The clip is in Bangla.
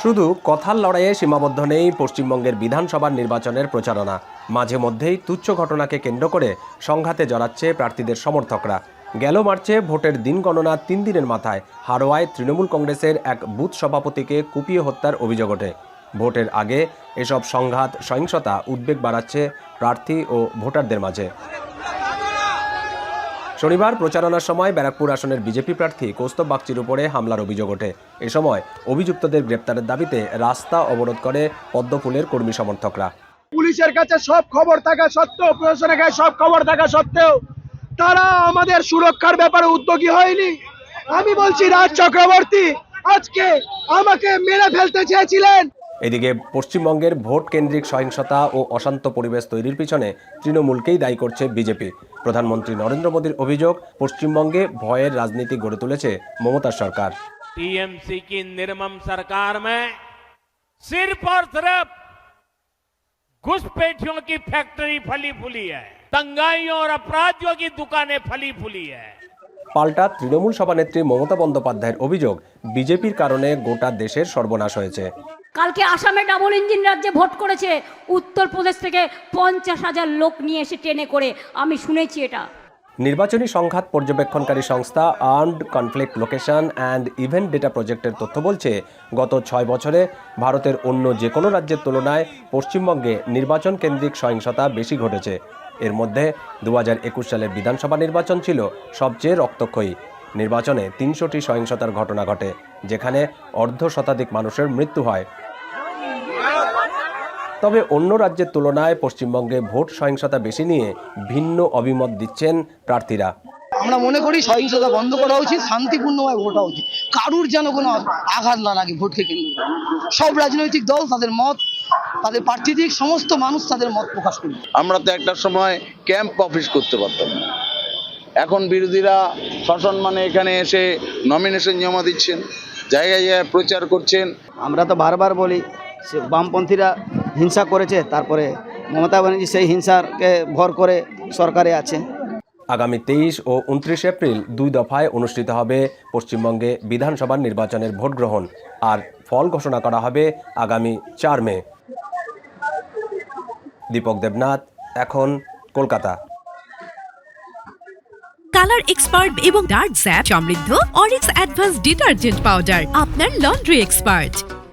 শুধু কথার লড়াইয়ে সীমাবদ্ধ নেই পশ্চিমবঙ্গের বিধানসভার নির্বাচনের প্রচারণা। মাঝে মধ্যেই তুচ্ছ ঘটনাকে কেন্দ্র করে সংঘাতে জড়াচ্ছে প্রার্থীদের সমর্থকরা। গেল মার্চে ভোটের দিন গণনা 3 দিনের মাথায় হাড়োয়ায় তৃণমূল কংগ্রেসের এক বুথ সভাপতিকে কুপিয়ে হত্যার অভিযোগ ওঠে। ভোটের আগে এসব সংঘাত সহিংসতা উদ্বেগ বাড়াচ্ছে প্রার্থী ও ভোটারদের মাঝে। শনিবার প্রচারণার সময় ব্যারাকপুর আসনের বিজেপি প্রার্থী কৌস্তব বাগচির উপরে হামলার অভিযোগ ওঠে। এ সময় অভিযুক্তদের গ্রেপ্তারের দাবিতে রাস্তা অবরোধ করে পদ্মফুলের কর্মী সমর্থকরা। পুলিশের কাছে সব খবর থাকা সত্ত্বেও, প্রশাসনের কাছে সব খবর থাকা সত্ত্বেও তারা আমাদের সুরক্ষার ব্যাপারে উদ্যোগী হয়নি। আমি বলছি, রাজ চক্রবর্তী আজকে আমাকে মেরে ফেলতে চেয়েছিলেন। এদিকে পশ্চিমবঙ্গের ভোট কেন্দ্রিক সহিংসতা ও অশান্ত পরিবেশ তৈরির পিছনে তৃণমূলকেই দায়ী করছে বিজেপি। প্রধানমন্ত্রী নরেন্দ্র মোদীর অভিযোগ, পশ্চিমবঙ্গে ভয়ের রাজনীতি গড়ে তুলেছে মমতার সরকার। टीएमसी की निर्मम सरकार में सिर्फ और सिर्फ घुसपैठियों की फैक्ट्री फली फूली है, दंगाइयों और अपराधियों की दुकानें फली फूली है। পাল্টা তৃণমূল সভানেত্রী মমতা বন্দ্যোপাধ্যায়ের অভিযোগ, বিজেপির কারণে গোটা দেশের সর্বনাশ হয়েছে। কালকে আসামে ডাবল ইঞ্জিন রাজ্যে ভোট করেছে, উত্তরপ্রদেশ থেকে 50,000 লোক নিয়ে এসে ট্রেনে করে, আমি শুনেছি এটা। নির্বাচনী সংঘাত পর্যবেক্ষণকারী সংস্থা armed conflict location and event data প্রজেক্টের তথ্য বলছে, গত 6 বছরে ভারতের অন্য যে কোনো রাজ্যের তুলনায় পশ্চিমবঙ্গে নির্বাচন কেন্দ্রিক সহিংসতা বেশি ঘটেছে। এর মধ্যে 2021 সালের বিধানসভা নির্বাচন ছিল সবচেয়ে রক্তক্ষয়ী। নির্বাচনে 300টি সহিংসতার ঘটনা ঘটে, যেখানে অর্ধশতাধিক মানুষের মৃত্যু হয়। তবে অন্য রাজ্যের তুলনায় পশ্চিমবঙ্গে ভোট সহিংসতা বেশি নিয়ে ভিন্ন অভিমত দিচ্ছেন প্রার্থীরা। আমরা মনে করি সহিংসতা বন্ধ করা উচিত, শান্তিপূর্ণভাবে ভোট হওয়া উচিত, কারুর যেন কোনো আঘাত না লাগে ভোটকে কেন্দ্র করে। সব রাজনৈতিক দল তাদের মত, তাদের প্রার্থীদের সমস্ত মানুষ তাদের মত প্রকাশ করবে। আমরা তো একটা সময় ক্যাম্প অফিস করতে পারতাম, এখন বিরোধীরা সসম্মানে এখানে এসে নমিনেশন জমা দিচ্ছেন, জায়গায় জায়গায় প্রচার করছেন। আমরা তো বারবার বলি, বামপন্থীরা হিংসা করেছে, তারপরে মমতা ব্যানার্জি সেই হিংসাকে ভর করে সরকারে আছে। আগামী 23 ও 29 এপ্রিল 2 দফায় অনুষ্ঠিত হবে পশ্চিমবঙ্গে বিধানসভার নির্বাচনের ভোট গ্রহণ, আর ফল ঘোষণা করা হবে আগামী 4 মে। দীপক দেবনাথ, এখন কলকাতা। কালার এক্সপার্ট এবং ডার্ক স্যাপ সমৃদ্ধ অরিক্স অ্যাডভান্স ডিটারজেন্ট পাউডার, আপনার লন্ড্রি এক্সপার্ট।